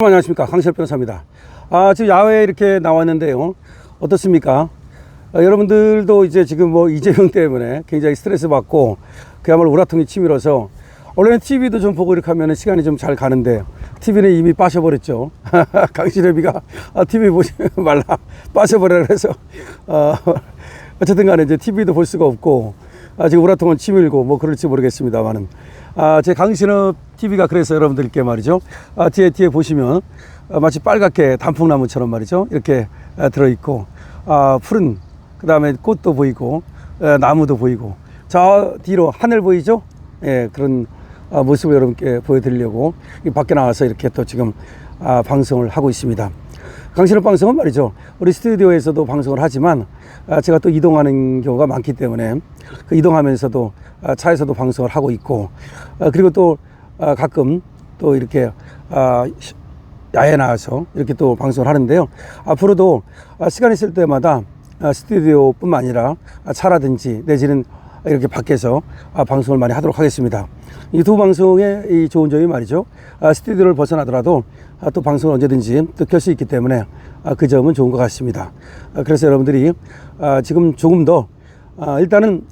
안녕하십니까, 강시혁 변호사입니다. 지금 야외에 이렇게 나왔는데요, 어떻습니까? 여러분들도 이제 지금 뭐 이재명 때문에 굉장히 스트레스 받고 그야말로 우라통이 치밀어서 원래는 TV도 좀 보고 이렇게 하면 시간이 좀 잘 가는데 TV는 이미 빠셔버렸죠. 강시혁이가 TV 보지 말라 빠셔버려라 그래서 어쨌든 간에 이제 TV도 볼 수가 없고 지금 우라통은 치밀고 뭐 그럴지 모르겠습니다만은 제 강신업 TV가 그래서 여러분들께 말이죠, 뒤에 보시면 마치 빨갛게 단풍나무처럼 말이죠, 이렇게 들어있고 푸른 그 다음에 꽃도 보이고 나무도 보이고 저 뒤로 하늘 보이죠? 예, 그런 모습을 여러분께 보여드리려고 밖에 나와서 이렇게 또 지금 방송을 하고 있습니다. 강신업 방송은 말이죠, 우리 스튜디오에서도 방송을 하지만 제가 또 이동하는 경우가 많기 때문에 그 이동하면서도 차에서도 방송을 하고 있고 그리고 또 가끔 또 이렇게 야외에 나와서 이렇게 또 방송을 하는데요. 앞으로도 시간 있을 때마다 스튜디오뿐만 아니라 차라든지 내지는 이렇게 밖에서 방송을 많이 하도록 하겠습니다. 이 두 방송의 이 좋은 점이 말이죠, 스튜디오를 벗어나더라도 또 방송을 언제든지 또 켤 수 있기 때문에 그 점은 좋은 것 같습니다. 그래서 여러분들이 지금 조금 더 일단은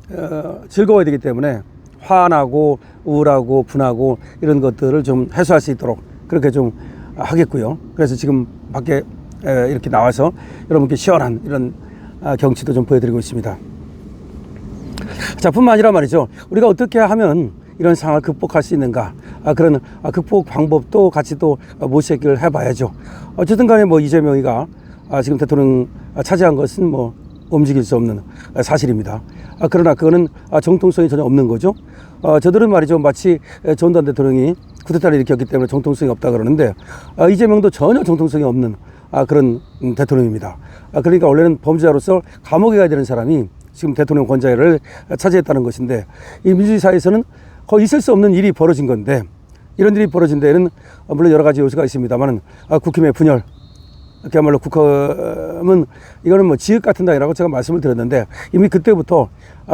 즐거워야 되기 때문에 화나고 우울하고 분하고 이런 것들을 좀 해소할 수 있도록 그렇게 좀 하겠고요. 그래서 지금 밖에 이렇게 나와서 여러분께 시원한 이런 경치도 좀 보여드리고 있습니다. 자, 뿐만 아니라 말이죠, 우리가 어떻게 하면 이런 상황을 극복할 수 있는가, 그런 극복 방법도 같이 또 모색을 해봐야죠. 어쨌든 간에 뭐 이재명이가 지금 대통령 차지한 것은 뭐 움직일 수 없는 사실입니다. 그러나 그거는 정통성이 전혀 없는 거죠. 저들은 말이죠, 마치 전두환 대통령이 쿠데타를 일으켰기 때문에 정통성이 없다 그러는데 이재명도 전혀 정통성이 없는 그런 대통령입니다. 그러니까 원래는 범죄자로서 감옥에 가야 되는 사람이 지금 대통령 권좌를 차지했다는 것인데, 이 민주주의 사회에서는 거의 있을 수 없는 일이 벌어진 건데, 이런 일이 벌어진 데에는 물론 여러 가지 요소가 있습니다만 국힘의 분열, 그야말로 국힘은 이거는 뭐 지읒 같은 당이라고 제가 말씀을 드렸는데, 이미 그때부터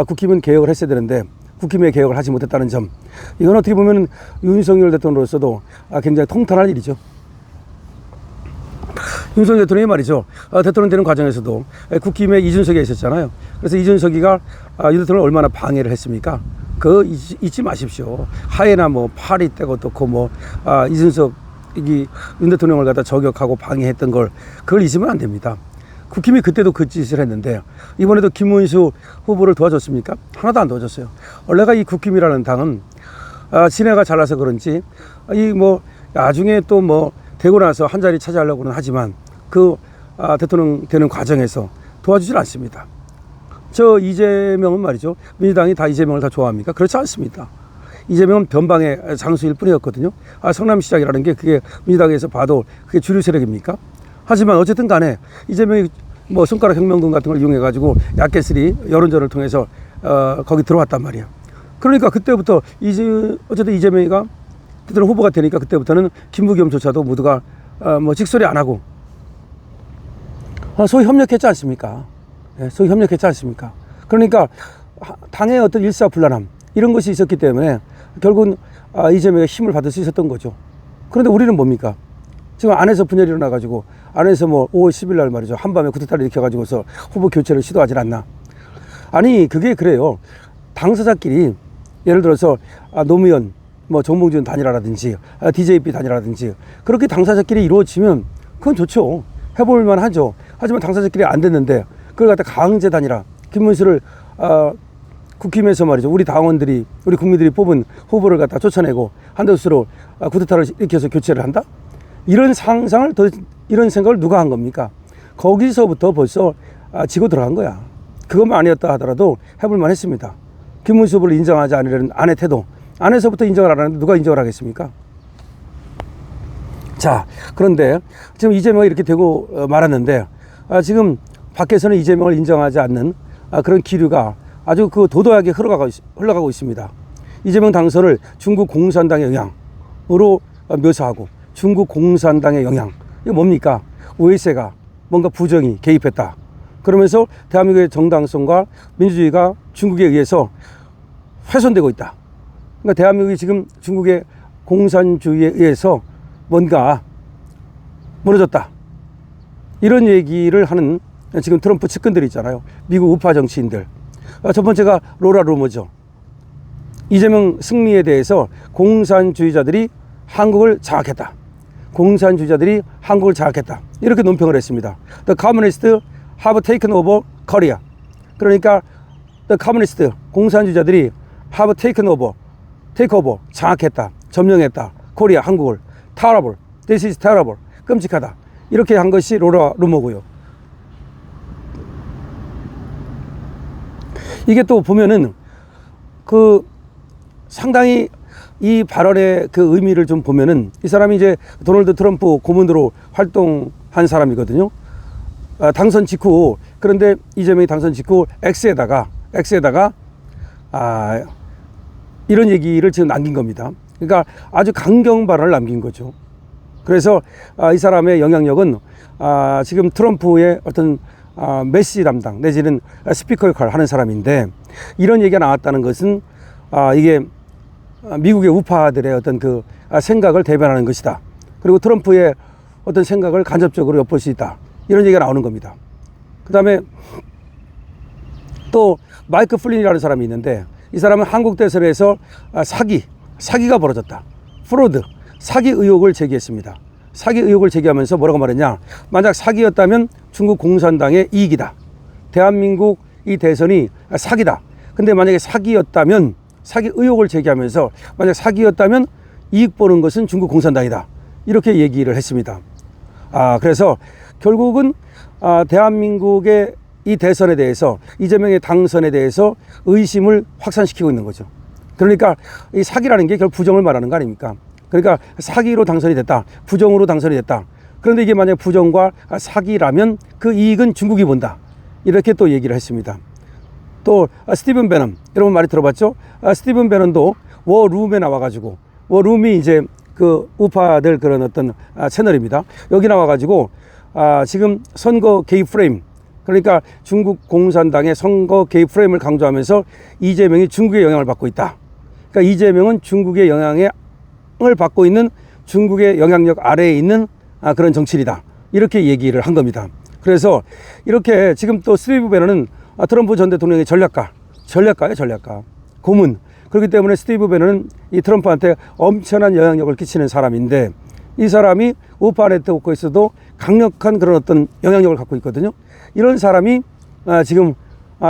국힘은 개혁을 했어야 되는데 국힘의 개혁을 하지 못했다는 점, 이건 어떻게 보면 윤석열 대통령으로서도 굉장히 통탄할 일이죠. 윤석열 대통령이 말이죠, 대통령 되는 과정에서도 국힘에 이준석이 있었잖아요. 그래서 이준석이가 윤 대통령을 얼마나 방해를 했습니까? 그거 잊지 마십시오. 하에나 뭐 팔이 떼고 또 뭐 이준석이 윤 대통령을 갖다 저격하고 방해했던 걸, 그걸 잊으면 안 됩니다. 국힘이 그때도 그 짓을 했는데 이번에도 김문수 후보를 도와줬습니까? 하나도 안 도와줬어요. 원래가 이 국힘이라는 당은 진해가 잘나서 그런지 이 뭐 나중에 또 뭐 되고 나서 한 자리 차지하려고는 하지만 그 대통령 되는 과정에서 도와주질 않습니다. 저 이재명은 말이죠, 민주당이 다 이재명을 다 좋아합니까? 그렇지 않습니다. 이재명은 변방의 장수일 뿐이었거든요. 성남시장이라는 게 그게 민주당에서 봐도 그게 주류 세력입니까? 하지만 어쨌든 간에 이재명이 뭐 손가락 혁명군 같은 걸 이용해 가지고 약개쓰리 여론전을 통해서 거기 들어왔단 말이에요. 그러니까 그때부터 어쨌든 이재명이가 대통령 후보가 되니까 그때부터는 김부겸조차도 모두가 뭐 직소리 안 하고 소위 협력했지 않습니까? 소위 협력했지 않습니까? 그러니까 당의 어떤 일사불란함 이런 것이 있었기 때문에 결국은 이재명의 힘을 받을 수 있었던 거죠. 그런데 우리는 뭡니까? 지금 안에서 분열이 일어나가지고 안에서 뭐 5월 10일 날 말이죠, 한밤에 쿠데타를 일으켜가지고서 후보 교체를 시도하지 않나. 아니 그게 그래요. 당사자끼리 예를 들어서 노무현 뭐 정봉준 단일화라든지 DJP 단일화라든지 그렇게 당사자끼리 이루어지면 그건 좋죠. 해볼만 하죠. 하지만 당사자끼리 안 됐는데 그걸 갖다 강제 단일화, 김문수를 국힘에서 말이죠, 우리 당원들이 우리 국민들이 뽑은 후보를 갖다 쫓아내고 한도수로 쿠데타를 일으켜서 교체를 한다? 이런 상상을 이런 생각을 누가 한 겁니까? 거기서부터 벌써 지고 들어간 거야. 그것만 아니었다 하더라도 해볼만 했습니다. 김문수 후보를 인정하지 않으려는 안의 태도, 안에서부터 인정을 안 하는데 누가 인정을 하겠습니까? 자, 그런데 지금 이재명이 이렇게 되고 말았는데 지금 밖에서는 이재명을 인정하지 않는 그런 기류가 아주 그 도도하게 흘러가고 있습니다. 이재명 당선을 중국 공산당의 영향으로 묘사하고, 중국 공산당의 영향, 이거 뭡니까? 오해세가 뭔가 부정이 개입했다. 그러면서 대한민국의 정당성과 민주주의가 중국에 의해서 훼손되고 있다. 그러니까 대한민국이 지금 중국의 공산주의에 의해서 뭔가 무너졌다. 이런 얘기를 하는 지금 트럼프 측근들이 있잖아요. 미국 우파 정치인들. 첫 번째가 로라 루머죠. 이재명 승리에 대해서 공산주의자들이 한국을 장악했다. 공산주의자들이 한국을 장악했다. 이렇게 논평을 했습니다. The communists have taken over Korea. 그러니까 The communists, 공산주의자들이 have taken over, take over, 장악했다, 점령했다. 코리아, 한국을. terrible, this is terrible, 끔찍하다. 이렇게 한 것이 로라 루머고요. 이게 또 보면은 그 상당히 이 발언의 그 의미를 좀 보면은 이 사람이 이제 도널드 트럼프 고문으로 활동한 사람이거든요. 당선 직후, 그런데 이재명이 당선 직후 X에다가 이런 얘기를 지금 남긴 겁니다. 그러니까 아주 강경 발언을 남긴 거죠. 그래서 이 사람의 영향력은 지금 트럼프의 어떤 메시지 담당 내지는 스피커 역할을 하는 사람인데, 이런 얘기가 나왔다는 것은 이게 미국의 우파들의 어떤 그 생각을 대변하는 것이다. 그리고 트럼프의 어떤 생각을 간접적으로 엿볼 수 있다. 이런 얘기가 나오는 겁니다. 그 다음에 또 마이크 플린이라는 사람이 있는데, 이 사람은 한국 대선에서 사기가 벌어졌다. 프로드, 사기 의혹을 제기했습니다. 사기 의혹을 제기하면서 뭐라고 말했냐. 만약 사기였다면 중국 공산당의 이익이다. 대한민국 이 대선이 사기다. 근데 만약에 사기였다면, 사기 의혹을 제기하면서 만약 사기였다면 이익 보는 것은 중국 공산당이다. 이렇게 얘기를 했습니다. 그래서 결국은 대한민국의 이 대선에 대해서, 이재명의 당선에 대해서 의심을 확산시키고 있는 거죠. 그러니까 이 사기라는 게 결국 부정을 말하는 거 아닙니까? 그러니까 사기로 당선이 됐다, 부정으로 당선이 됐다. 그런데 이게 만약 부정과 사기라면 그 이익은 중국이 본다. 이렇게 또 얘기를 했습니다. 또 스티븐 배넌, 여러분 많이 들어봤죠? 스티븐 배넌도 워룸에 나와가지고, 워룸이 이제 그 우파들 그런 어떤 채널입니다. 여기 나와가지고 지금 선거 개입 프레임, 그러니까 중국 공산당의 선거 개입 프레임을 강조하면서 이재명이 중국의 영향을 받고 있다. 그러니까 이재명은 중국의 영향을 받고 있는, 중국의 영향력 아래에 있는 그런 정치인이다. 이렇게 얘기를 한 겁니다. 그래서 이렇게 지금 또 스티브 배넌은 트럼프 전 대통령의 전략가예요, 전략가. 고문. 그렇기 때문에 스티브 배넌은 이 트럼프한테 엄청난 영향력을 끼치는 사람인데, 이 사람이 우파 네트워크에서도 강력한 그런 어떤 영향력을 갖고 있거든요. 이런 사람이 지금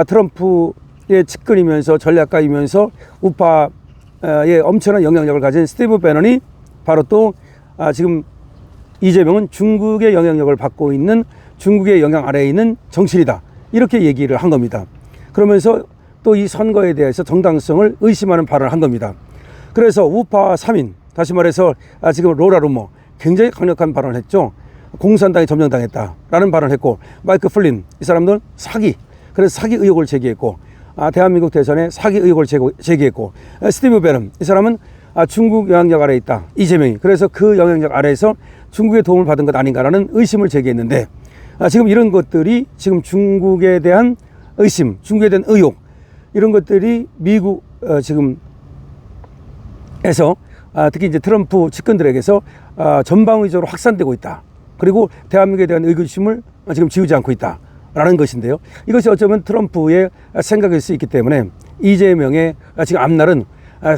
트럼프의 측근이면서 전략가이면서 우파의 엄청난 영향력을 가진 스티브 배넌이 바로 또 지금 이재명은 중국의 영향력을 받고 있는, 중국의 영향 아래에 있는 정치인이다. 이렇게 얘기를 한 겁니다. 그러면서 또 이 선거에 대해서 정당성을 의심하는 발언을 한 겁니다. 그래서 우파 3인, 다시 말해서 지금 로라 루머, 굉장히 강력한 발언을 했죠. 공산당이 점령당했다라는 발언을 했고, 마이크 플린, 이 사람들은 사기, 그래서 사기 의혹을 제기했고, 대한민국 대선에 사기 의혹을 제기했고, 스티브 배넌, 이 사람은 중국 영향력 아래에 있다, 이재명이. 그래서 그 영향력 아래에서 중국의 도움을 받은 것 아닌가라는 의심을 제기했는데, 지금 이런 것들이 지금 중국에 대한 의심, 중국에 대한 의혹, 이런 것들이 미국 지금에서 특히 이제 트럼프 측근들에게서 전방위적으로 확산되고 있다. 그리고 대한민국에 대한 의구심을 지금 지우지 않고 있다라는 것인데요. 이것이 어쩌면 트럼프의 생각일 수 있기 때문에 이재명의 지금 앞날은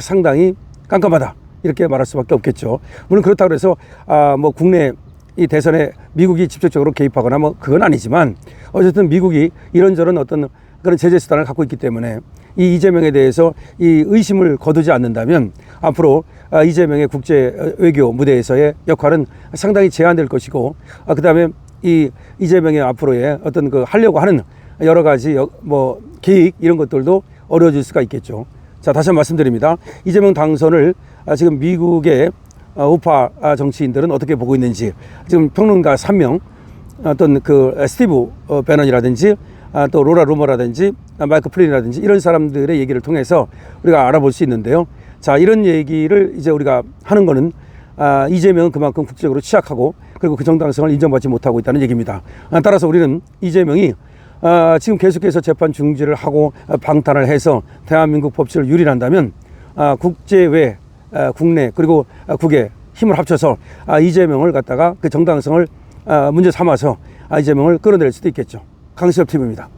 상당히 깜깜하다, 이렇게 말할 수밖에 없겠죠. 물론 그렇다고 해서 뭐 국내 이 대선에 미국이 직접적으로 개입하거나 뭐 그건 아니지만, 어쨌든 미국이 이런저런 어떤 그런 제재 수단을 갖고 있기 때문에 이 이재명에 대해서 이 의심을 거두지 않는다면 앞으로 이재명의 국제 외교 무대에서의 역할은 상당히 제한될 것이고, 그 다음에 이 이재명의 앞으로의 어떤 그 하려고 하는 여러 가지 뭐 계획, 이런 것들도 어려워질 수가 있겠죠. 자, 다시 한번 말씀드립니다. 이재명 당선을 지금 미국의 우파 정치인들은 어떻게 보고 있는지, 지금 평론가 3명, 어떤 그 스티브 배넌이라든지 또 로라 루머라든지 마이크 플린이라든지 이런 사람들의 얘기를 통해서 우리가 알아볼 수 있는데요. 자, 이런 얘기를 이제 우리가 하는 거는 이재명은 그만큼 국제적으로 취약하고, 그리고 그 정당성을 인정받지 못하고 있다는 얘기입니다. 따라서 우리는 이재명이 지금 계속해서 재판 중지를 하고 방탄을 해서 대한민국 법치를 유린한다면 국제외, 국내, 그리고 국외 힘을 합쳐서 이재명을 갖다가 그 정당성을 문제 삼아서 이재명을 끌어낼 수도 있겠죠. 강시엽 TV입니다.